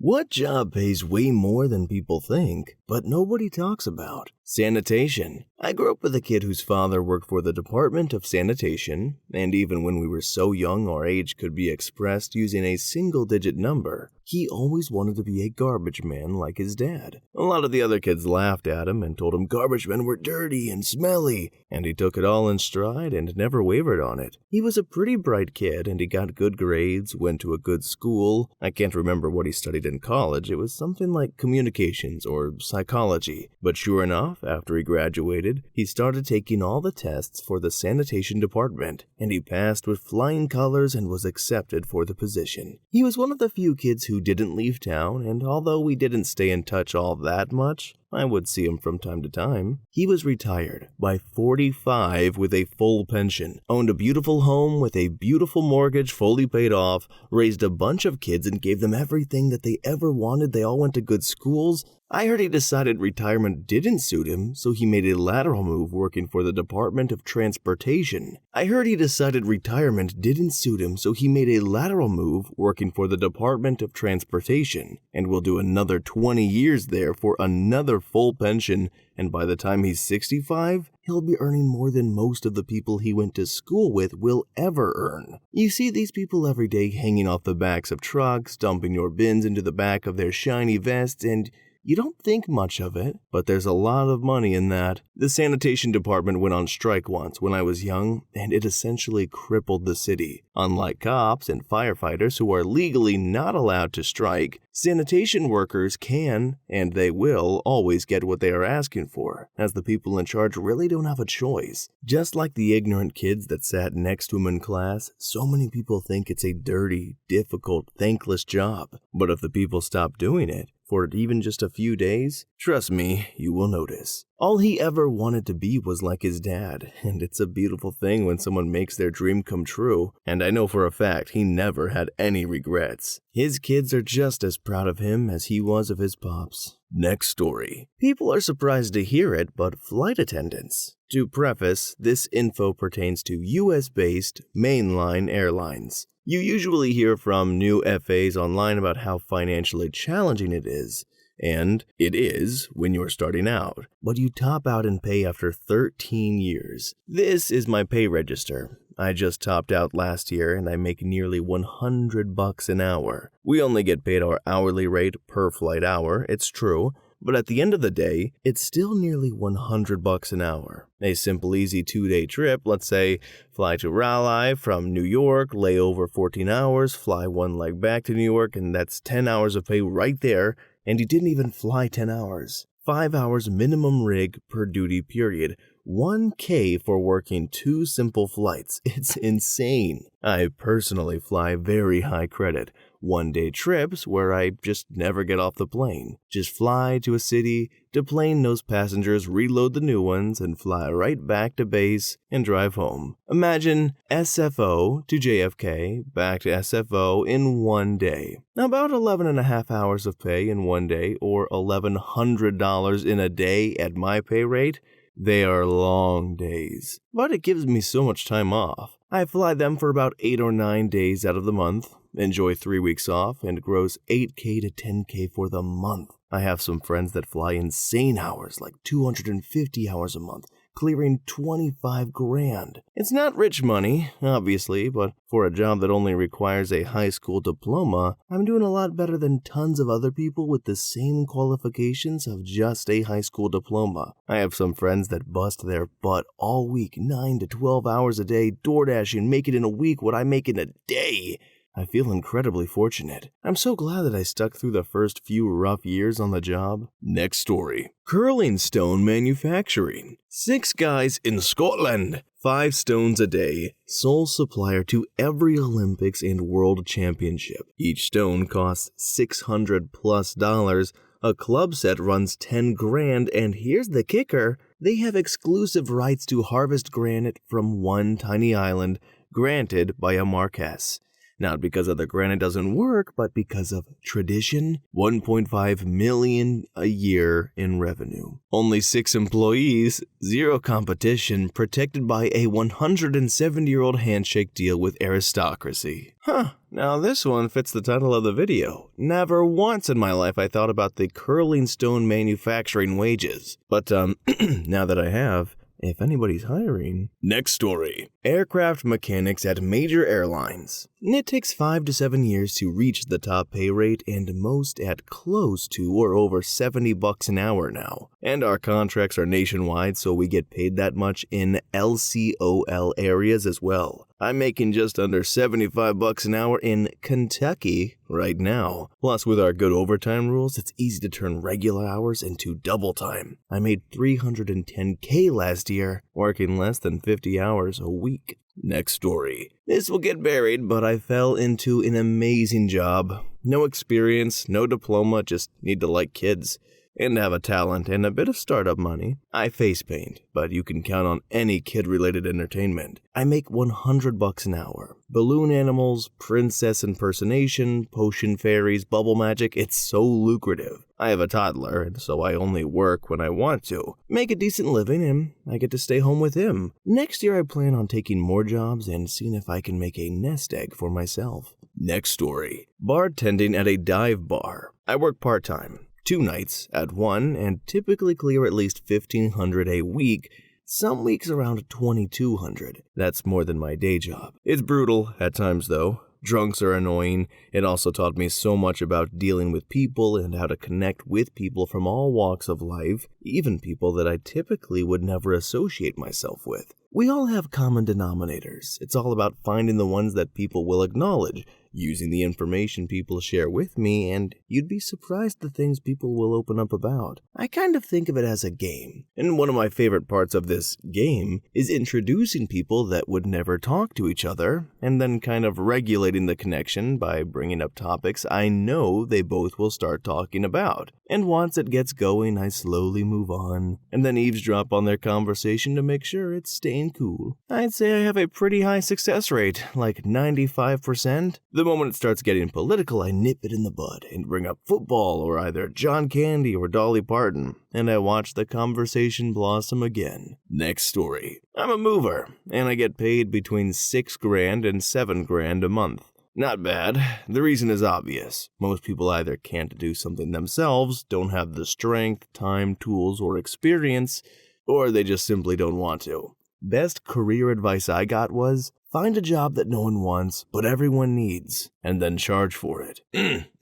What job pays way more than people think, but nobody talks about? Sanitation. I grew up with a kid whose father worked for the Department of Sanitation, and even when we were so young our age could be expressed using a single-digit number, he always wanted to be a garbage man like his dad. A lot of the other kids laughed at him and told him garbage men were dirty and smelly, and he took it all in stride and never wavered on it. He was a pretty bright kid, and he got good grades, went to a good school. I can't remember what he studied in college. It was something like communications or psychology. But sure enough, after he graduated, he started taking all the tests for the sanitation department, and he passed with flying colors and was accepted for the position. He was one of the few kids who didn't leave town, and although we didn't stay in touch all that much, I would see him from time to time. He was retired by 45 with a full pension, owned a beautiful home with a beautiful mortgage fully paid off, raised a bunch of kids and gave them everything that they ever wanted. They all went to good schools. I heard he decided retirement didn't suit him, so he made a lateral move working for the Department of Transportation. I heard he decided retirement didn't suit him, so he made a lateral move working for the Department of Transportation, and will do another 20 years there for another full pension, and by the time he's 65, he'll be earning more than most of the people he went to school with will ever earn. You see these people every day hanging off the backs of trucks, dumping your bins into the back of their shiny vests, and you don't think much of it, but there's a lot of money in that. The sanitation department went on strike once when I was young, and it essentially crippled the city. Unlike cops and firefighters who are legally not allowed to strike, sanitation workers can, and they will, always get what they are asking for, as the people in charge really don't have a choice. Just like the ignorant kids that sat next to him in class, so many people think it's a dirty, difficult, thankless job. But if the people stop doing it, for even just a few days, trust me, you will notice. All he ever wanted to be was like his dad, and it's a beautiful thing when someone makes their dream come true, and I know for a fact he never had any regrets. His kids are just as proud of him as he was of his pops. Next story. People are surprised to hear it, but flight attendants. To preface, this info pertains to US-based mainline airlines. You usually hear from new FAs online about how financially challenging it is, and it is when you're starting out, but you top out in pay after 13 years. This is my pay register. I just topped out last year and I make nearly $100 an hour. We only get paid our hourly rate per flight hour, it's true, but at the end of the day, it's still nearly $100 an hour. A simple easy 2-day trip, let's say fly to Raleigh from New York, lay over 14 hours, fly one leg back to New York, and that's 10 hours of pay right there, and you didn't even fly 10 hours. 5 hours minimum rig per duty period. $1,000 for working 2 simple flights. It's insane. I personally fly very high credit, 1-day trips where I just never get off the plane. Just fly to a city, deplane those passengers, reload the new ones, and fly right back to base and drive home. Imagine SFO to JFK, back to SFO in 1 day. About 11.5 hours of pay in 1 day, or $1,100 in a day at my pay rate. They are long days, but it gives me so much time off. I fly them for about 8 or 9 days out of the month, enjoy 3 weeks off, and gross $8,000 to $10,000 for the month. I have some friends that fly insane hours, like 250 hours a month, clearing 25 grand. It's not rich money, obviously, but for a job that only requires a high school diploma, I'm doing a lot better than tons of other people with the same qualifications of just a high school diploma. I have some friends that bust their butt all week, 9 to 12 hours a day, door dashing, make it in a week what I make in a day. I feel incredibly fortunate. I'm so glad that I stuck through the first few rough years on the job. Next story. Curling stone manufacturing. 6 guys in Scotland. 5 stones a day. Sole supplier to every Olympics and World Championship. Each stone costs $600+. A club set runs 10 grand, and here's the kicker. They have exclusive rights to harvest granite from one tiny island, granted by a marquess. Not because of the granite doesn't work, but because of tradition. 1.5 million a year in revenue. Only 6 employees, 0 competition, protected by a 170-year-old handshake deal with aristocracy. Huh. Now this one fits the title of the video. Never once in my life I thought about the curling stone manufacturing wages. But now that I have, if anybody's hiring. Next story. Aircraft mechanics at major airlines. It takes 5 to 7 years to reach the top pay rate, and most at close to or over $70 an hour now. And our contracts are nationwide, so we get paid that much in LCOL areas as well. I'm making just under $75 an hour in Kentucky right now. Plus, with our good overtime rules, it's easy to turn regular hours into double time. I made $310K last year, working less than 50 hours a week. Next story. This will get buried, but I fell into an amazing job. No experience, no diploma, just need to like kids. And have a talent and a bit of startup money. I face paint, but you can count on any kid-related entertainment. I make $100 an hour. Balloon animals, princess impersonation, potion fairies, bubble magic, it's so lucrative. I have a toddler, and so I only work when I want to. Make a decent living, and I get to stay home with him. Next year I plan on taking more jobs and seeing if I can make a nest egg for myself. Next story. Bartending at a dive bar. I work part-time. 2 nights at one, and typically clear at least $1,500 a week, some weeks around $2,200. That's more than my day job. It's brutal at times though. Drunks are annoying. It also taught me so much about dealing with people and how to connect with people from all walks of life, even people that I typically would never associate myself with. We all have common denominators. It's all about finding the ones that people will acknowledge, using the information people share with me, and you'd be surprised the things people will open up about. I kind of think of it as a game, and one of my favorite parts of this game is introducing people that would never talk to each other, and then kind of regulating the connection by bringing up topics I know they both will start talking about. And once it gets going, I slowly move on, and then eavesdrop on their conversation to make sure it's staying cool. I'd say I have a pretty high success rate, like 95%. The moment it starts getting political, I nip it in the bud and bring up football or either John Candy or Dolly Parton, and I watch the conversation blossom again. Next story. I'm a mover, and I get paid between $6,000 and $7,000 a month. Not bad. The reason is obvious. Most people either can't do something themselves, don't have the strength, time, tools, or experience, or they just simply don't want to. Best career advice I got was, find a job that no one wants, but everyone needs, and then charge for it.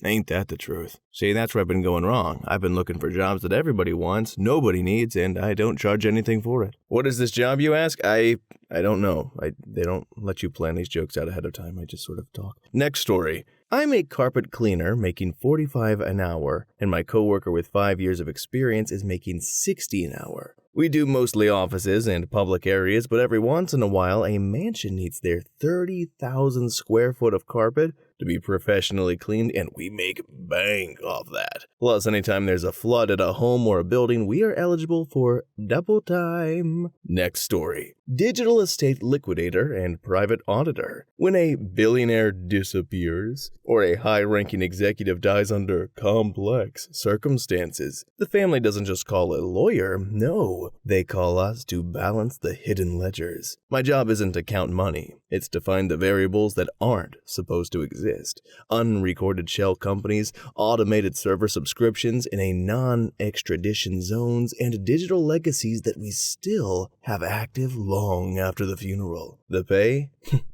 Ain't that the truth? See, that's where I've been going wrong. I've been looking for jobs that everybody wants, nobody needs, and I don't charge anything for it. What is this job, you ask? I don't know. They don't let you plan these jokes out ahead of time. I just sort of talk. Next story. I'm a carpet cleaner making $45 an hour, and my coworker with 5 years of experience is making $60 an hour. We do mostly offices and public areas, but every once in a while, a mansion needs their 30,000 square foot of carpet to be professionally cleaned, and we make bank off that. Plus, anytime there's a flood at a home or a building, we are eligible for double time. Next story. Digital estate liquidator and private auditor. When a billionaire disappears, or a high-ranking executive dies under complex circumstances, the family doesn't just call a lawyer, no, they call us to balance the hidden ledgers. My job isn't to count money, it's to find the variables that aren't supposed to exist. Unrecorded shell companies, automated server subscriptions in a non-extradition zones, and digital legacies that we still have active long after the funeral. The pay?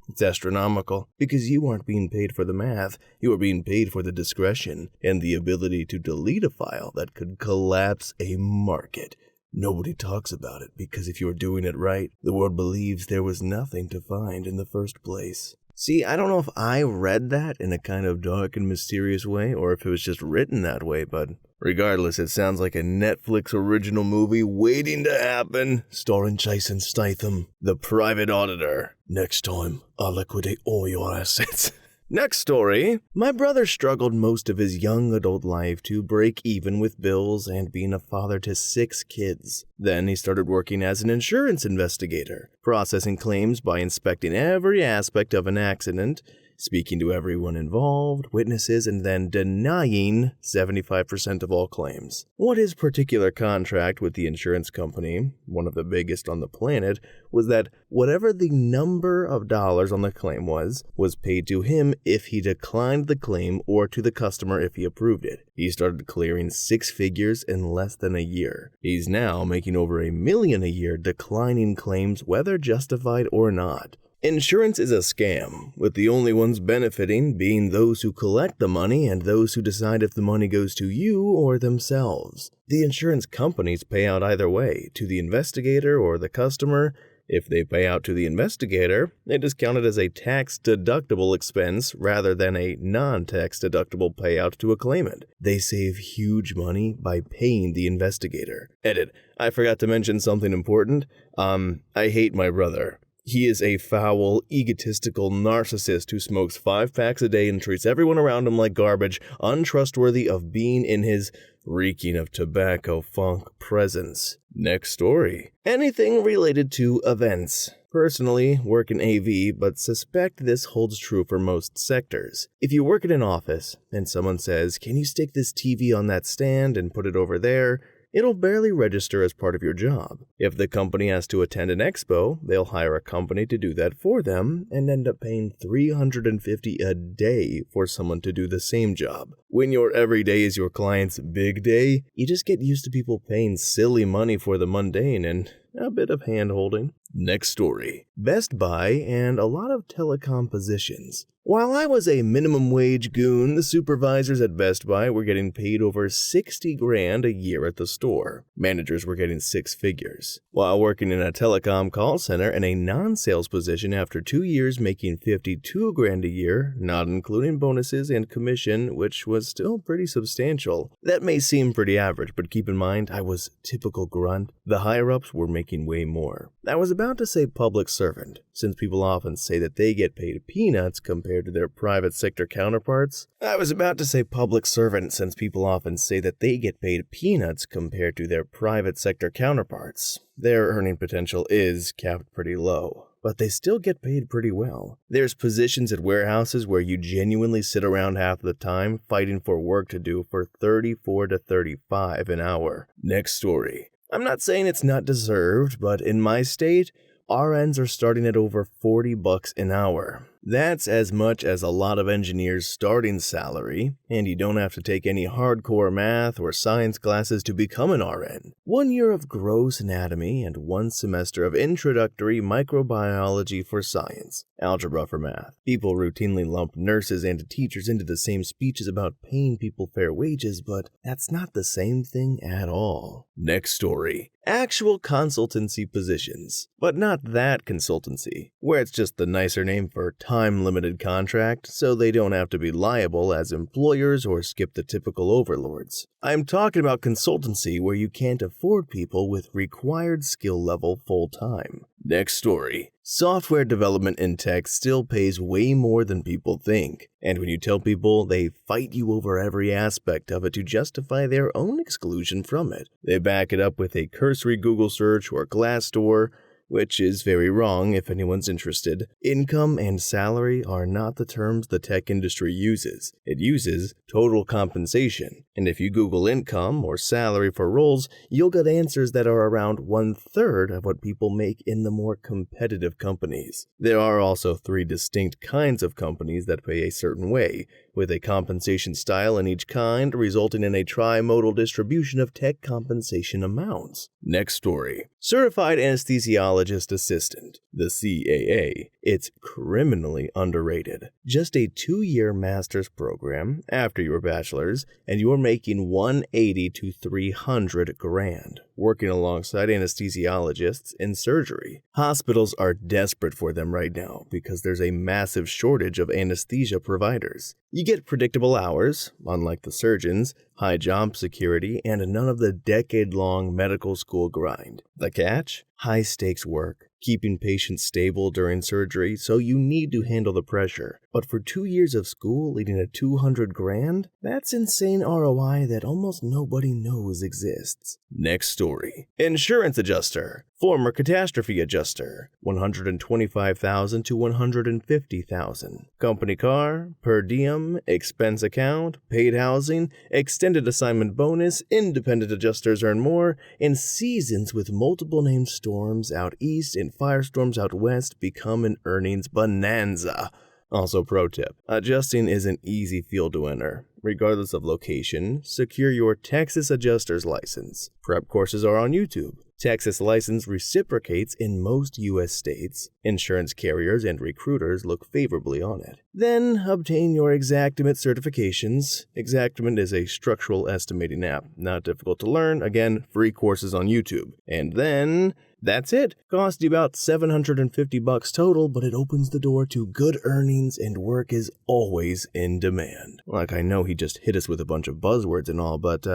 It's astronomical, because you aren't being paid for the math, you are being paid for the discretion and the ability to delete a file that could collapse a market. Nobody talks about it, because if you're doing it right, the world believes there was nothing to find in the first place. See, I don't know if I read that in a kind of dark and mysterious way, or if it was just written that way, but regardless, it sounds like a Netflix original movie waiting to happen, starring Jason Statham, the private auditor. Next time, I'll liquidate all your assets. Next story. My brother struggled most of his young adult life to break even with bills and being a father to 6 kids. Then he started working as an insurance investigator, processing claims by inspecting every aspect of an accident, speaking to everyone involved, witnesses, and then denying 75% of all claims. What his particular contract with the insurance company, one of the biggest on the planet, was that whatever the number of dollars on the claim was paid to him if he declined the claim or to the customer if he approved it. He started clearing 6 figures in less than a year. He's now making over $1 million a year declining claims whether justified or not. Insurance is a scam, with the only ones benefiting being those who collect the money and those who decide if the money goes to you or themselves. The insurance companies pay out either way, to the investigator or the customer. If they pay out to the investigator, it is counted as a tax-deductible expense rather than a non-tax-deductible payout to a claimant. They save huge money by paying the investigator. Edit. I forgot to mention something important. I hate my brother. He is a foul, egotistical narcissist who smokes 5 packs a day and treats everyone around him like garbage, untrustworthy of being in his reeking of tobacco funk presence. Next story. Anything related to events. Personally, work in AV, but suspect this holds true for most sectors. If you work in an office and someone says, "Can you stick this TV on that stand and put it over there?" it'll barely register as part of your job. If the company has to attend an expo, they'll hire a company to do that for them and end up paying $350 a day for someone to do the same job. When your every day is your client's big day, you just get used to people paying silly money for the mundane and a bit of hand-holding. Next story. Best Buy and a lot of telecom positions. While I was a minimum wage goon, the supervisors at Best Buy were getting paid over $60,000 a year at the store. Managers were getting 6 figures. While working in a telecom call center in a non-sales position after 2 years making $52,000 a year, not including bonuses and commission, which was still pretty substantial. That may seem pretty average, but keep in mind I was typical grunt. The higher-ups were making way more. I was about to say public servant, since people often say that they get paid peanuts compared to their private sector counterparts. I was about to say public servant, since people often say that they get paid peanuts compared to their private sector counterparts. Their earning potential is capped pretty low, but they still get paid pretty well. There's positions at warehouses where you genuinely sit around half the time fighting for work to do for $34 to $35 an hour. Next story. I'm not saying it's not deserved, but in my state, RNs are starting at over $40 an hour. That's as much as a lot of engineers' starting salary, and you don't have to take any hardcore math or science classes to become an RN. 1 year of gross anatomy and 1 semester of introductory microbiology for science, algebra for math. People routinely lump nurses and teachers into the same speeches about paying people fair wages, but that's not the same thing at all. Next story. Actual consultancy positions, but not that consultancy, where it's just the nicer name for time-limited contract, so they don't have to be liable as employers or skip the typical overlords. I'm talking about consultancy where you can't afford people with required skill level full-time. Next story. Software development in tech still pays way more than people think, and when you tell people, they fight you over every aspect of it to justify their own exclusion from it. They back it up with a cursory Google search or Glassdoor, which is very wrong if anyone's interested. Income and salary are not the terms the tech industry uses. It uses total compensation. And if you Google income or salary for roles, you'll get answers that are around 1/3 of what people make in the more competitive companies. There are also 3 distinct kinds of companies that pay a certain way, with a compensation style in each kind, resulting in a trimodal distribution of tech compensation amounts. Next story. Certified Anesthesiologist Assistant, the CAA. It's criminally underrated. Just a 2-year master's program after your bachelor's, and you're making $180 to $300,000, working alongside anesthesiologists in surgery. Hospitals are desperate for them right now because there's a massive shortage of anesthesia providers. You get predictable hours, unlike the surgeons, high job security, and none of the decade-long medical school grind. The catch? High-stakes work, keeping patients stable during surgery, so you need to handle the pressure. But for 2 years of school leading to 200 grand, that's insane ROI that almost nobody knows exists. Next story. Insurance adjuster. Former catastrophe adjuster, $125,000 to $150,000. Company car, per diem, expense account, paid housing, extended assignment bonus, independent adjusters earn more, and seasons with multiple named storms out east and firestorms out west become an earnings bonanza. Also, pro tip, adjusting is an easy field to enter. Regardless of location, secure your Texas adjuster's license. Prep courses are on YouTube. Texas license reciprocates in most U.S. states. Insurance carriers and recruiters look favorably on it. Then obtain your Xactimate certifications. Xactimate is a structural estimating app. Not difficult to learn. Again, free courses on YouTube. And then that's it. Cost you about $750 total, but it opens the door to good earnings and work is always in demand. Like, I know he just hit us with a bunch of buzzwords and all, but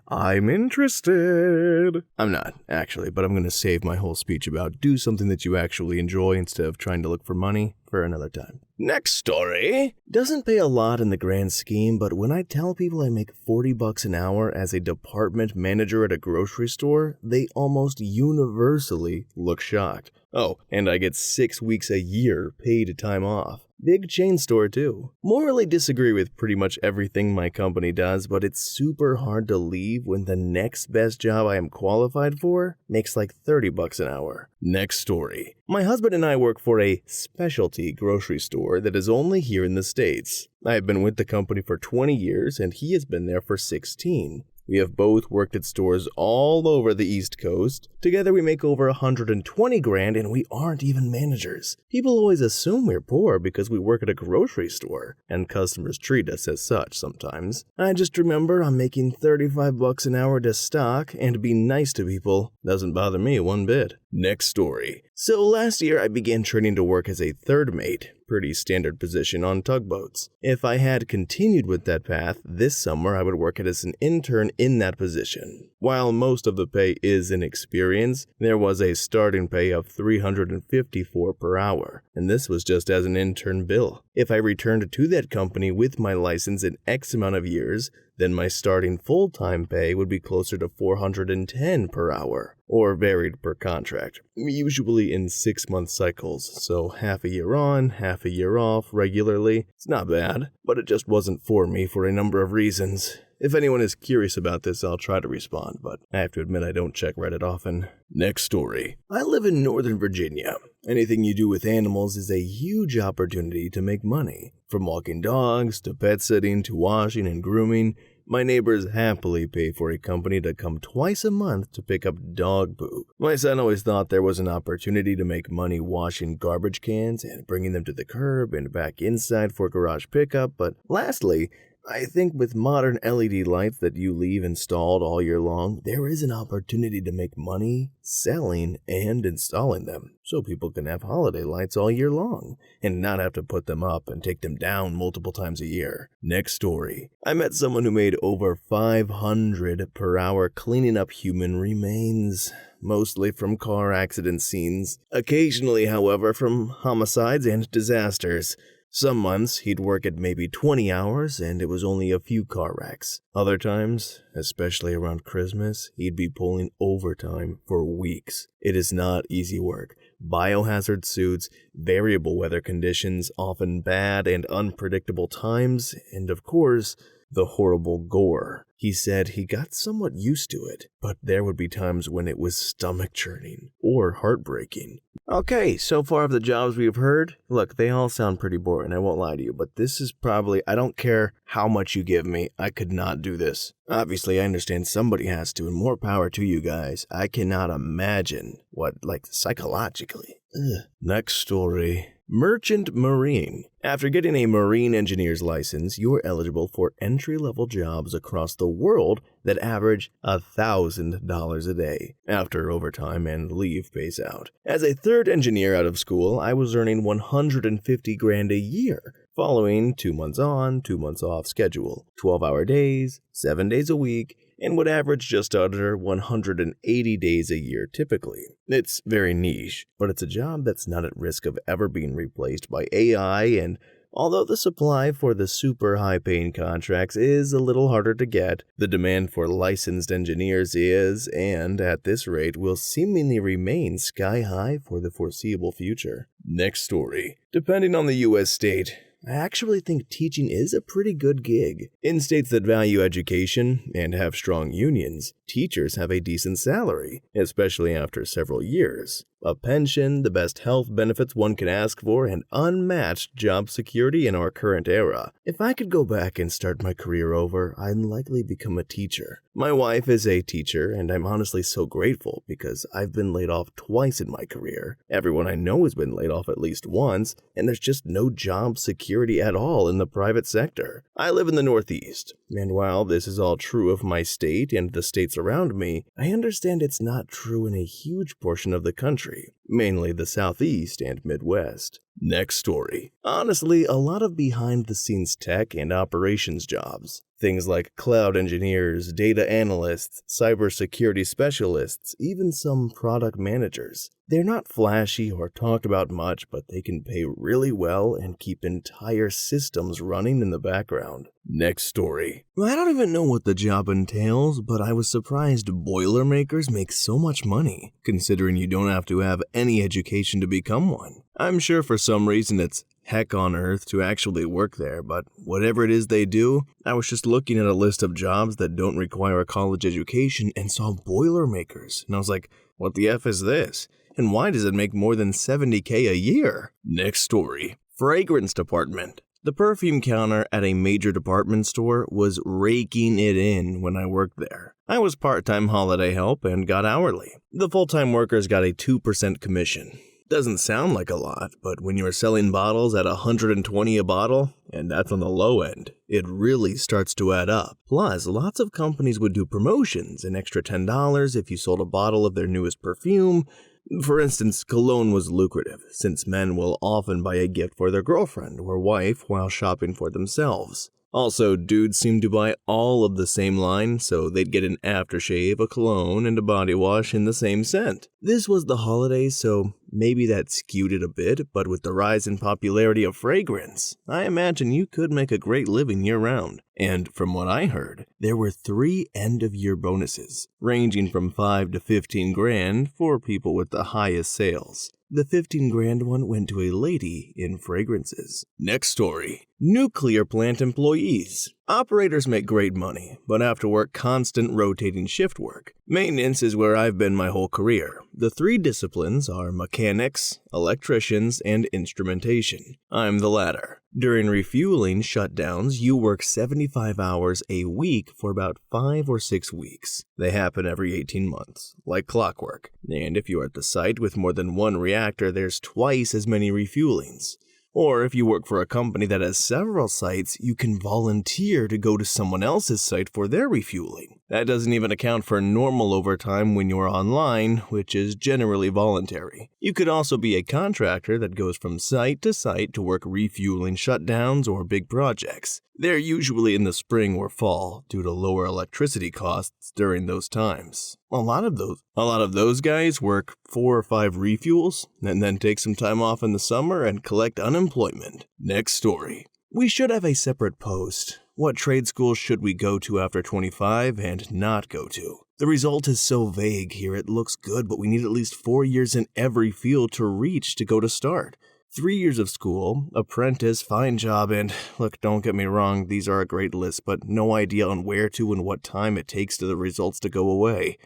I'm interested. I'm not, actually, but I'm going to save my whole speech about do something that you actually enjoy instead of trying to look for money for another time. Next story. Doesn't pay a lot in the grand scheme, but when I tell people I make $40 an hour as a department manager at a grocery store, they almost universally look shocked. Oh, and I get 6 weeks a year paid time off. Big chain store too. Morally disagree with pretty much everything my company does, but it's super hard to leave when the next best job I am qualified for makes like $30 an hour. Next story. My husband and I work for a specialty grocery store that is only here in the States. I have been with the company for 20 years and he has been there for 16. We have both worked at stores all over the East Coast. Together we make over 120 grand and we aren't even managers. People always assume we're poor because we work at a grocery store, and customers treat us as such sometimes. I just remember I'm making $35 an hour to stock, and be nice to people doesn't bother me one bit. Next story. So last year I began training to work as a third mate. Pretty standard position on tugboats. If I had continued with that path, this summer I would work as an intern in that position. While most of the pay is inexperience, there was a starting pay of $354 per hour, and this was just as an intern bill. If I returned to that company with my license in X amount of years, then my starting full-time pay would be closer to $410 per hour, or varied per contract, usually in 6-month cycles, so half a year on, half a year off regularly. It's not bad, but it just wasn't for me for a number of reasons. If anyone is curious about this, I'll try to respond, but I have to admit I don't check Reddit often. Next story. I live in Northern Virginia. Anything you do with animals is a huge opportunity to make money. From walking dogs, to pet sitting, to washing and grooming, my neighbors happily pay for a company to come twice a month to pick up dog poop. My son always thought there was an opportunity to make money washing garbage cans and bringing them to the curb and back inside for garage pickup, but lastly, I think with modern LED lights that you leave installed all year long, there is an opportunity to make money selling and installing them, so people can have holiday lights all year long and not have to put them up and take them down multiple times a year. Next story. I met someone who made over $500 per hour cleaning up human remains, mostly from car accident scenes, occasionally, however, from homicides and disasters. Some months, he'd work at maybe 20 hours and it was only a few car wrecks. Other times, especially around Christmas, he'd be pulling overtime for weeks. It is not easy work. Biohazard suits, variable weather conditions, often bad and unpredictable times, and of course, the horrible gore. He said he got somewhat used to it, but there would be times when it was stomach-churning or heartbreaking. Okay, so far of the jobs we've heard, look, they all sound pretty boring, I won't lie to you, but this is probably, I don't care how much you give me, I could not do this. Obviously, I understand somebody has to, and more power to you guys. I cannot imagine what, psychologically. Ugh. Next story. Merchant Marine. After getting a marine engineer's license, you are eligible for entry-level jobs across the world that average $1,000 a day, after overtime and leave pays out. As a third engineer out of school, I was earning $150 grand a year, following 2 months on, 2 months off schedule, 12-hour days, 7 days a week, and would average just under 180 days a year typically. It's very niche, but it's a job that's not at risk of ever being replaced by AI, and although the supply for the super high-paying contracts is a little harder to get, the demand for licensed engineers is, and at this rate, will seemingly remain sky-high for the foreseeable future. Next story. Depending on the US state, I actually think teaching is a pretty good gig. In states that value education and have strong unions, teachers have a decent salary, especially after several years. A pension, the best health benefits one can ask for, and unmatched job security in our current era. If I could go back and start my career over, I'd likely become a teacher. My wife is a teacher, and I'm honestly so grateful because I've been laid off twice in my career. Everyone I know has been laid off at least once, and there's just no job security at all in the private sector. I live in the Northeast, and while this is all true of my state and the states around me, I understand it's not true in a huge portion of the country, mainly the Southeast and Midwest. Next story. Honestly, a lot of behind-the-scenes tech and operations jobs. Things like cloud engineers, data analysts, cybersecurity specialists, even some product managers. They're not flashy or talked about much, but they can pay really well and keep entire systems running in the background. Next story. I don't even know what the job entails, but I was surprised Boilermakers make so much money, considering you don't have to have any education to become one. I'm sure for some reason it's heck on earth to actually work there, but whatever it is they do, I was just looking at a list of jobs that don't require a college education and saw Boilermakers, and I was like, what the F is this? And why does it make more than $70K a year? Next story. Fragrance department. The perfume counter at a major department store was raking it in when I worked there. I was part-time holiday help and got hourly. The full-time workers got a 2% commission. Doesn't sound like a lot, but when you're selling bottles at $120 a bottle, and that's on the low end, it really starts to add up. Plus, lots of companies would do promotions, an extra $10 if you sold a bottle of their newest perfume. For instance, cologne was lucrative, since men will often buy a gift for their girlfriend or wife while shopping for themselves. Also, dudes seem to buy all of the same line, so they'd get an aftershave, a cologne, and a body wash in the same scent. This was the holidays, so maybe that skewed it a bit, but with the rise in popularity of fragrance, I imagine you could make a great living year-round. And from what I heard, there were 3 end-of-year bonuses, ranging from $5 to $15,000 for people with the highest sales. The $15,000 one went to a lady in fragrances. Next story. Nuclear plant employees. Operators make great money, but have to work constant rotating shift work. Maintenance is where I've been my whole career. The 3 disciplines are mechanics, electricians, and instrumentation. I'm the latter. During refueling shutdowns, you work 75 hours a week for about 5 or 6 weeks. They happen every 18 months, like clockwork. And if you're at the site with more than one reactor, there's twice as many refuelings. Or if you work for a company that has several sites, you can volunteer to go to someone else's site for their refueling. That doesn't even account for normal overtime when you're online, which is generally voluntary. You could also be a contractor that goes from site to site to work refueling shutdowns or big projects. They're usually in the spring or fall due to lower electricity costs during those times. A lot of those guys work 4 or 5 refuels and then take some time off in the summer and collect unemployment. Next story. We should have a separate post. What trade schools should we go to after 25 and not go to? The result is so vague here, it looks good, but we need at least 4 years in every field to reach to go to start. 3 years of school, apprentice, fine job, and look, don't get me wrong, these are a great list, but no idea on where to and what time it takes to the results to go away.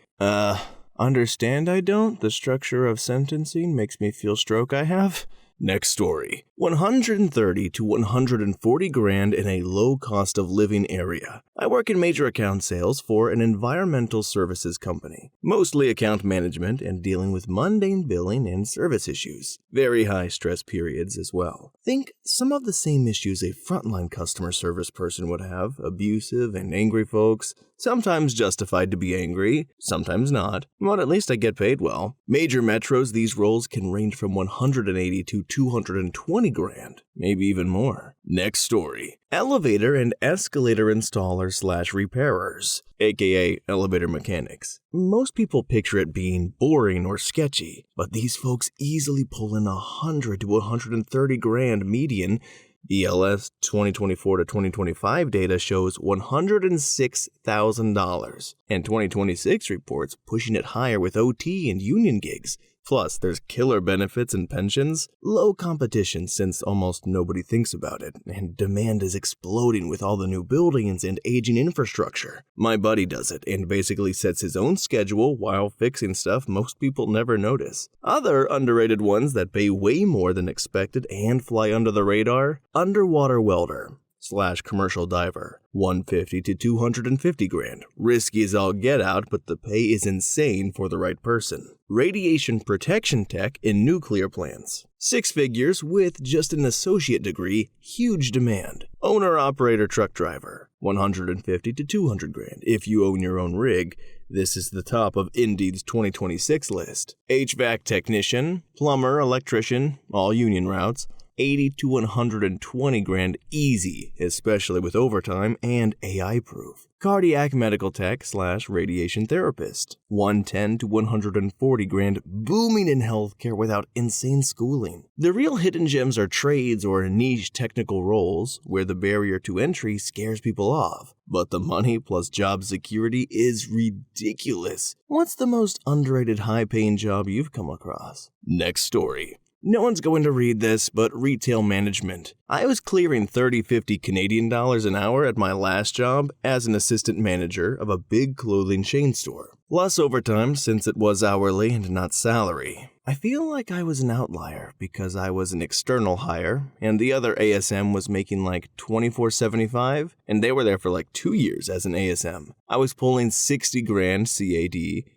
Understand I don't? The structure of sentencing makes me feel stroke I have? Next story. 130 to 140 grand in a low cost of living area. I work in major account sales for an environmental services company, mostly account management and dealing with mundane billing and service issues. Very high stress periods as well. Think some of the same issues a frontline customer service person would have, abusive and angry folks, Sometimes justified to be angry, sometimes not, but at least I get paid well. Major metros, these roles can range from 180 to 220 grand, maybe even more. Next story. Elevator and escalator installers / repairers, aka elevator mechanics. Most people picture it being boring or sketchy, but these folks easily pull in 100 to 130 grand median. BLS 2024 to 2025 data shows $106,000, and 2026 reports pushing it higher with OT and union gigs. Plus, there's killer benefits and pensions, low competition since almost nobody thinks about it, and demand is exploding with all the new buildings and aging infrastructure. My buddy does it and basically sets his own schedule while fixing stuff most people never notice. Other underrated ones that pay way more than expected and fly under the radar: underwater welder / commercial diver, 150 to 250 grand. Risky as all get out, but the pay is insane for the right person. Radiation protection tech in nuclear plants, 6 figures with just an associate degree, huge demand. Owner-operator truck driver, 150 to 200 grand if you own your own rig. This is the top of Indeed's 2026 list. HVAC technician, plumber, electrician, all union routes, 80 to 120 grand easy, especially with overtime and AI proof. Cardiac medical tech / radiation therapist, 110 to 140 grand, booming in healthcare without insane schooling. The real hidden gems are trades or niche technical roles where the barrier to entry scares people off, but the money plus job security is ridiculous. What's the most underrated high-paying job you've come across? Next story. No one's going to read this, but retail management. I was clearing 30-50 Canadian dollars an hour at my last job as an assistant manager of a big clothing chain store. Plus overtime since it was hourly and not salary. I feel like I was an outlier because I was an external hire and the other ASM was making like $24.75 and they were there for like 2 years as an ASM. I was pulling 60 grand CAD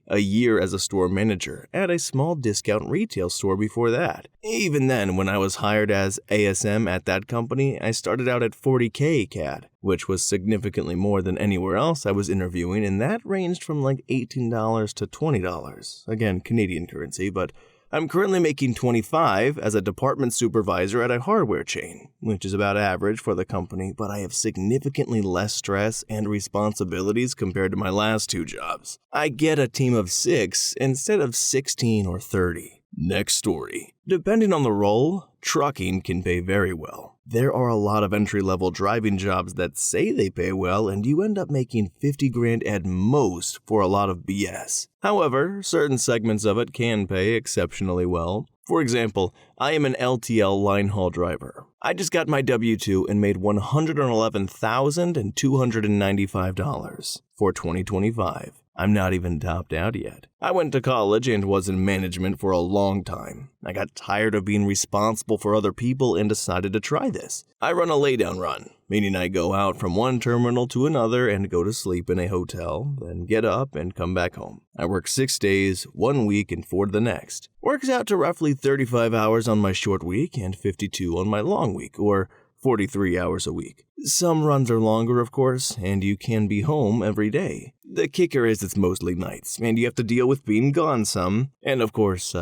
a year as a store manager at a small discount retail store before that. Even then, when I was hired as ASM at that company, I started out at 40K CAD, which was significantly more than anywhere else I was interviewing, and that ranged from like $18 to $20. Again, Canadian currency, but I'm currently making $25 as a department supervisor at a hardware chain, which is about average for the company, but I have significantly less stress and responsibilities compared to my last 2 jobs. I get a team of 6 instead of 16 or 30. Next story. Depending on the role, trucking can pay very well. There are a lot of entry-level driving jobs that say they pay well and you end up making 50 grand at most for a lot of BS. However, certain segments of it can pay exceptionally well. For example, I am an LTL line haul driver. I just got my W-2 and made $111,295 for 2025. I'm not even topped out yet. I went to college and was in management for a long time. I got tired of being responsible for other people and decided to try this. I run a laydown run, meaning I go out from one terminal to another and go to sleep in a hotel, then get up and come back home. I work 6 days, 1 week, and 4 the next. Works out to roughly 35 hours on my short week and 52 on my long week, or 43 hours a week. Some runs are longer, of course, and you can be home every day. The kicker is it's mostly nights, and you have to deal with being gone some, and of course,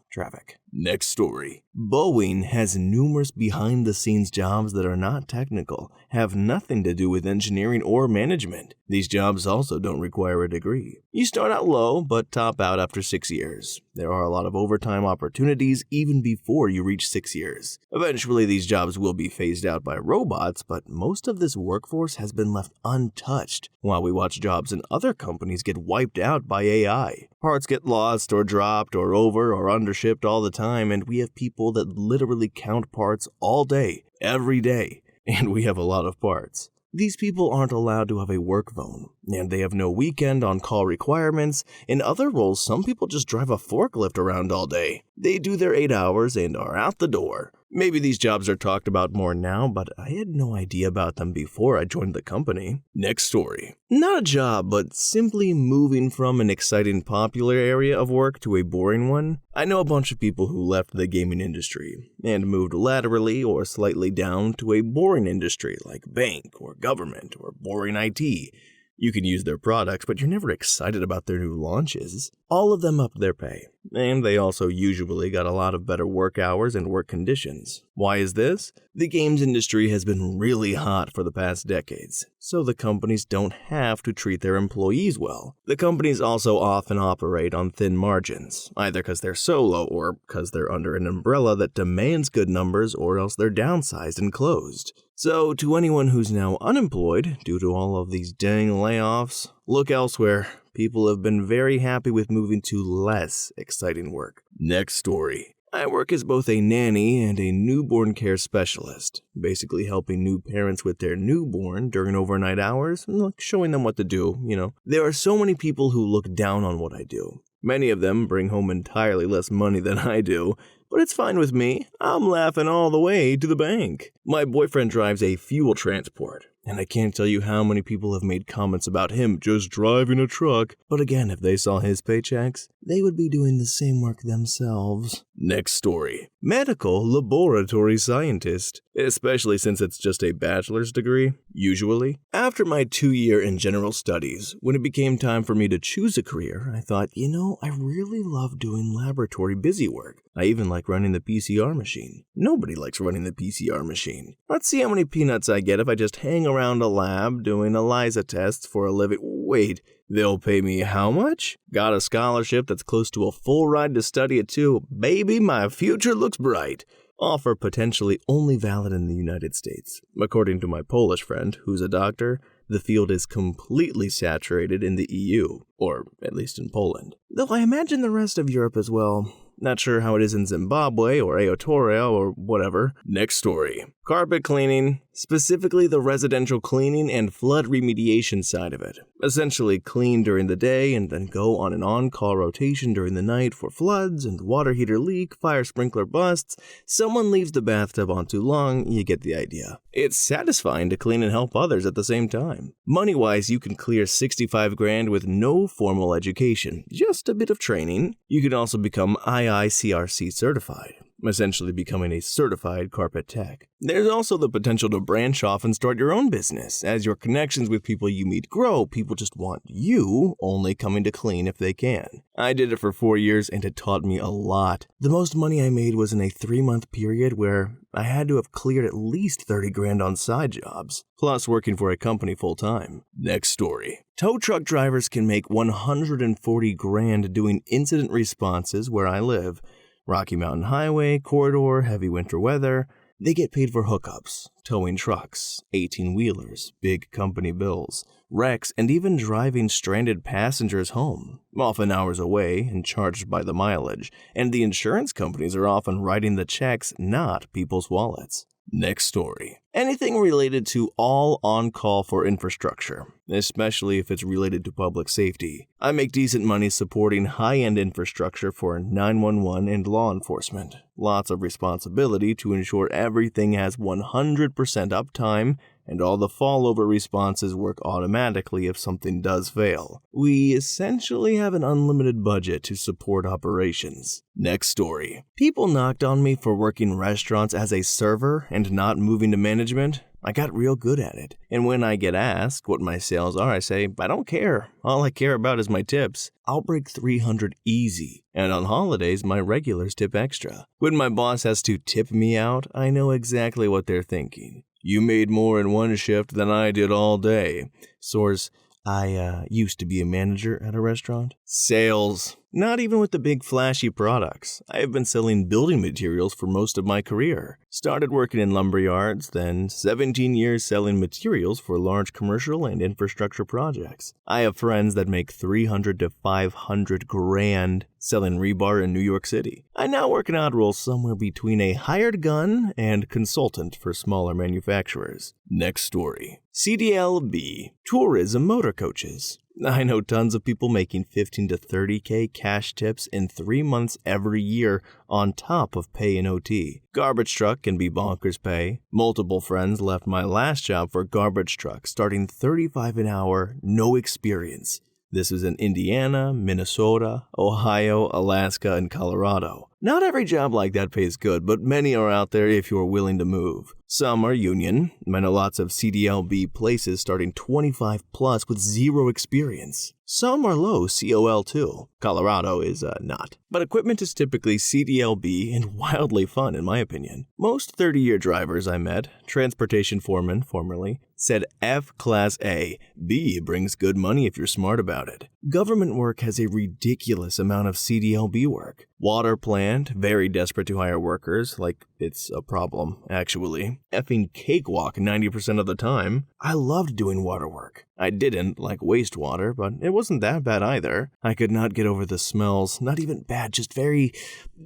traffic. Next story. Boeing has numerous behind-the-scenes jobs that are not technical, have nothing to do with engineering or management. These jobs also don't require a degree. You start out low, but top out after 6 years. There are a lot of overtime opportunities even before you reach 6 years. Eventually, these jobs will be phased out by robots, but most of this workforce has been left untouched, while we watch jobs in other companies get wiped out by AI. Parts get lost or dropped or over or undershipped all the time, and we have people that literally count parts all day, every day, and we have a lot of parts. These people aren't allowed to have a work phone, and they have no weekend on-call requirements. In other roles, some people just drive a forklift around all day. They do their 8 hours and are out the door. Maybe these jobs are talked about more now, but I had no idea about them before I joined the company. Next story. Not a job, but simply moving from an exciting popular area of work to a boring one. I know a bunch of people who left the gaming industry and moved laterally or slightly down to a boring industry like bank or government or boring IT. You can use their products, but you're never excited about their new launches. All of them upped their pay, and they also usually got a lot of better work hours and work conditions. Why is this? The games industry has been really hot for the past decades, so the companies don't have to treat their employees well. The companies also often operate on thin margins, either because they're solo or because they're under an umbrella that demands good numbers, or else they're downsized and closed. So, to anyone who's now unemployed due to all of these dang layoffs, look elsewhere. People have been very happy with moving to less exciting work. Next story. I work as both a nanny and a newborn care specialist, basically helping new parents with their newborn during overnight hours, showing them what to do, There are so many people who look down on what I do. Many of them bring home entirely less money than I do, but it's fine with me. I'm laughing all the way to the bank. My boyfriend drives a fuel transport, and I can't tell you how many people have made comments about him just driving a truck. But again, if they saw his paychecks, they would be doing the same work themselves. Next story. Medical laboratory scientist, especially since it's just a bachelor's degree, usually. After my 2-year in general studies, when it became time for me to choose a career, I thought, I really love doing laboratory busy work. I even like running the PCR machine. Nobody likes running the PCR machine. Let's see how many peanuts I get if I just hang around a lab doing ELISA tests for a living. Wait, they'll pay me how much? Got a scholarship that's close to a full ride to study it too. Baby, my future looks bright. Offer potentially only valid in the United States. According to my Polish friend, who's a doctor, the field is completely saturated in the EU, or at least in Poland. Though I imagine the rest of Europe as well. Not sure how it is in Zimbabwe or Equatoria or whatever. Next story. Carpet cleaning, specifically the residential cleaning and flood remediation side of it. Essentially clean during the day and then go on an on-call rotation during the night for floods and water heater leak, fire sprinkler busts. Someone leaves the bathtub on too long, you get the idea. It's satisfying to clean and help others at the same time. Money-wise, you can clear $65,000 with no formal education, just a bit of training. You can also become IICRC certified, essentially becoming a certified carpet tech. There's also the potential to branch off and start your own business. As your connections with people you meet grow, people just want you only coming to clean if they can. I did it for 4 years and it taught me a lot. The most money I made was in a 3-month period where I had to have cleared at least $30,000 on side jobs, plus working for a company full-time. Next story. Tow truck drivers can make $140,000 doing incident responses where I live. Rocky Mountain Highway, corridor, heavy winter weather. They get paid for hookups, towing trucks, 18-wheelers, big company bills, wrecks, and even driving stranded passengers home, often hours away and charged by the mileage, and the insurance companies are often writing the checks, not people's wallets. Next story. Anything related to all on-call for infrastructure, especially if it's related to public safety. I make decent money supporting high-end infrastructure for 911 and law enforcement. Lots of responsibility to ensure everything has 100% uptime and all the fallover responses work automatically if something does fail. We essentially have an unlimited budget to support operations. Next story. People knocked on me for working restaurants as a server and not moving to management. I got real good at it. And when I get asked what my sales are, I say, I don't care. All I care about is my tips. I'll break $300 easy. And on holidays, my regulars tip extra. When my boss has to tip me out, I know exactly what they're thinking. You made more in one shift than I did all day. Source, I used to be a manager at a restaurant. Sales. Not even with the big flashy products. I have been selling building materials for most of my career. Started working in lumber yards, then 17 years selling materials for large commercial and infrastructure projects. I have friends that make $300 to $500,000 selling rebar in New York City. I now work an odd role somewhere between a hired gun and consultant for smaller manufacturers. Next story. CDLB, tourism motor coaches. I know tons of people making $15 to $30K cash tips in 3 months every year on top of pay and OT. Garbage truck can be bonkers pay. Multiple friends left my last job for garbage truck, starting $35 an hour, no experience. This was in Indiana, Minnesota, Ohio, Alaska, and Colorado. Not every job like that pays good, but many are out there if you're willing to move. Some are union. I know lots of CDLB places starting 25 plus with zero experience. Some are low COL too. Colorado is not. But equipment is typically CDLB and wildly fun in my opinion. Most 30-year drivers I met, transportation foremen formerly, said F Class A. B brings good money if you're smart about it. Government work has a ridiculous amount of CDLB work. Water plant, very desperate to hire workers, like it's a problem, actually. Effing cakewalk 90% of the time. I loved doing water work. I didn't like wastewater, but it wasn't that bad either. I could not get over the smells, not even bad, just very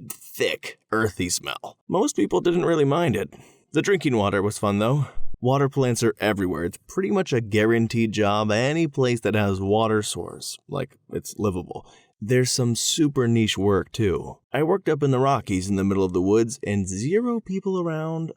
thick, earthy smell. Most people didn't really mind it. The drinking water was fun though. Water plants are everywhere. It's pretty much a guaranteed job any place that has water source, like it's livable. There's some super niche work too. I worked up in the Rockies in the middle of the woods and zero people around,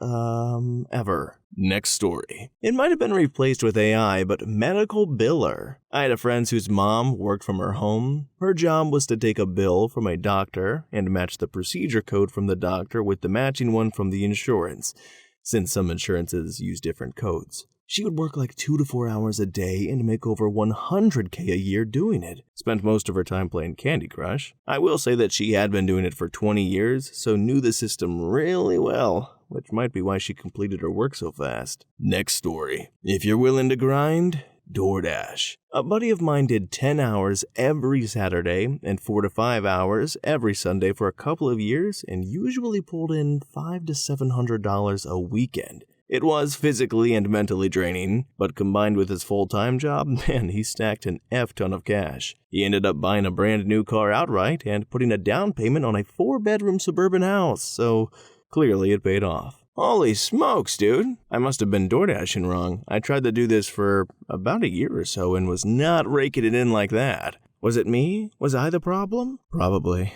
ever. Next story. It might have been replaced with AI, but medical biller. I had a friend whose mom worked from her home. Her job was to take a bill from a doctor and match the procedure code from the doctor with the matching one from the insurance, since some insurances use different codes. She would work like 2 to 4 hours a day and make over $100K a year doing it. Spent most of her time playing Candy Crush. I will say that she had been doing it for 20 years, so knew the system really well, which might be why she completed her work so fast. Next story. If you're willing to grind, DoorDash. A buddy of mine did 10 hours every Saturday and 4 to 5 hours every Sunday for a couple of years and usually pulled in $500 to $700 a weekend. It was physically and mentally draining, but combined with his full-time job, man, he stacked an F-ton of cash. He ended up buying a brand new car outright and putting a down payment on a 4-bedroom suburban house, so clearly it paid off. Holy smokes, dude. I must have been DoorDashing wrong. I tried to do this for about a year or so and was not raking it in like that. Was it me? Was I the problem? Probably.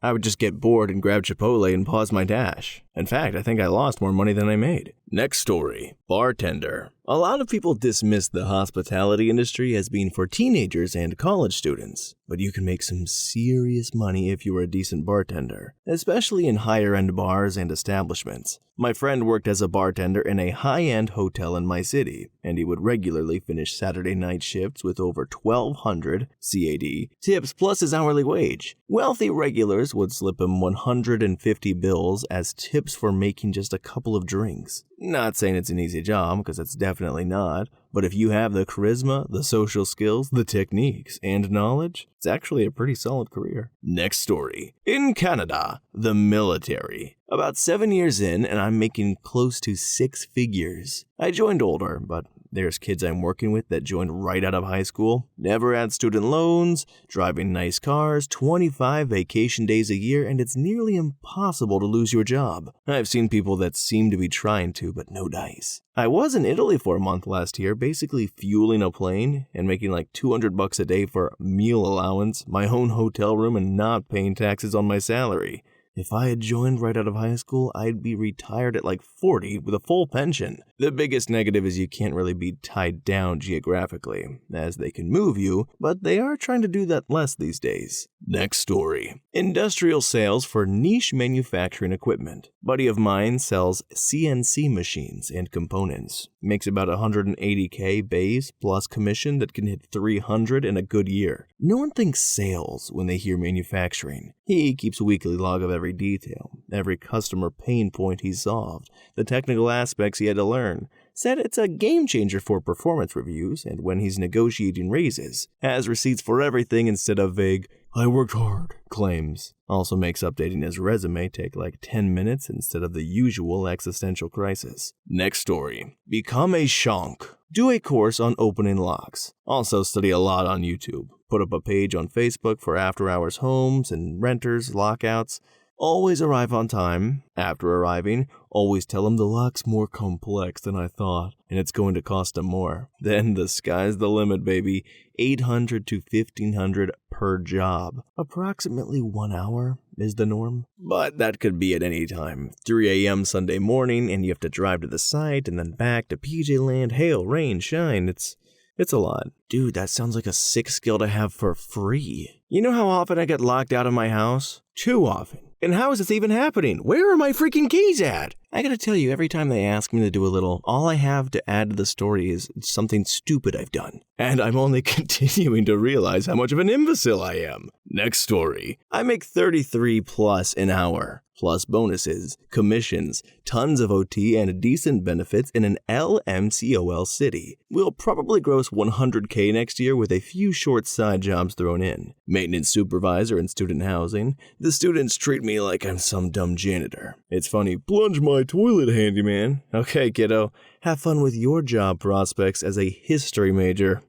I would just get bored and grab Chipotle and pause my dash. In fact, I think I lost more money than I made. Next story. Bartender. A lot of people dismiss the hospitality industry as being for teenagers and college students, but you can make some serious money if you are a decent bartender, especially in higher-end bars and establishments. My friend worked as a bartender in a high-end hotel in my city, and he would regularly finish Saturday night shifts with over $1,200 CAD tips plus his hourly wage. Wealthy regulars would slip him 150 bills as tips for making just a couple of drinks. Not saying it's an easy job, because it's definitely not, but if you have the charisma, the social skills, the techniques, and knowledge, it's actually a pretty solid career. Next story. In Canada, the military. About 7 years in, and I'm making close to 6 figures. I joined older, but there's kids I'm working with that joined right out of high school, never had student loans, driving nice cars, 25 vacation days a year, and it's nearly impossible to lose your job. I've seen people that seem to be trying to, but no dice. I was in Italy for a month last year, basically fueling a plane and making like $200 a day for meal allowance, my own hotel room, and not paying taxes on my salary. If I had joined right out of high school, I'd be retired at like 40 with a full pension. The biggest negative is you can't really be tied down geographically, as they can move you, but they are trying to do that less these days. Next story. Industrial sales for niche manufacturing equipment. Buddy of mine sells CNC machines and components. Makes about $180K base plus commission that can hit $300 in a good year. No one thinks sales when they hear manufacturing. He keeps a weekly log of every detail, every customer pain point he solved, the technical aspects he had to learn. Said it's a game changer for performance reviews and when he's negotiating raises. Has receipts for everything instead of vague, "I worked hard" claims. Also makes updating his resume take like 10 minutes instead of the usual existential crisis. Next story. Become a shonk. Do a course on opening locks. Also study a lot on YouTube. Put up a page on Facebook for after-hours homes and renters, lockouts. Always arrive on time. After arriving, always tell them the lock's more complex than I thought, and it's going to cost them more. Then the sky's the limit, baby. $800 to $1,500 per job. Approximately 1 hour is the norm. But that could be at any time. 3 a.m. Sunday morning, and you have to drive to the site, and then back to PJ Land, hail, rain, shine. It's a lot. Dude, that sounds like a sick skill to have for free. You know how often I get locked out of my house? Too often. And how is this even happening? Where are my freaking keys at? I gotta tell you, every time they ask me to do a little, all I have to add to the story is something stupid I've done. And I'm only continuing to realize how much of an imbecile I am. Next story. I make 33 plus an hour, plus bonuses, commissions, tons of OT, and decent benefits in an LMCOL city. We'll probably gross 100K next year with a few short side jobs thrown in. Maintenance supervisor in student housing. The students treat me like I'm some dumb janitor. It's funny, plunge my toilet, handyman. Okay, kiddo, have fun with your job prospects as a history major.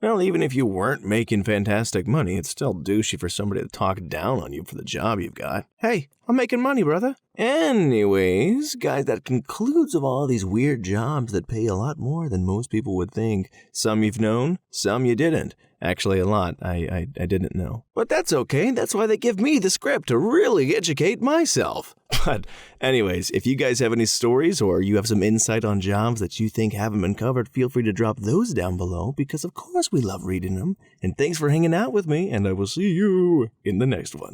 Well, even if you weren't making fantastic money, it's still douchey for somebody to talk down on you for the job you've got. Hey, I'm making money, brother. Anyways, guys, that concludes of all these weird jobs that pay a lot more than most people would think. Some you've known, some you didn't. Actually, a lot I didn't know. But that's okay. That's why they give me the script, to really educate myself. But anyways, if you guys have any stories or you have some insight on jobs that you think haven't been covered, feel free to drop those down below, because of course we love reading them. And thanks for hanging out with me, and I will see you in the next one.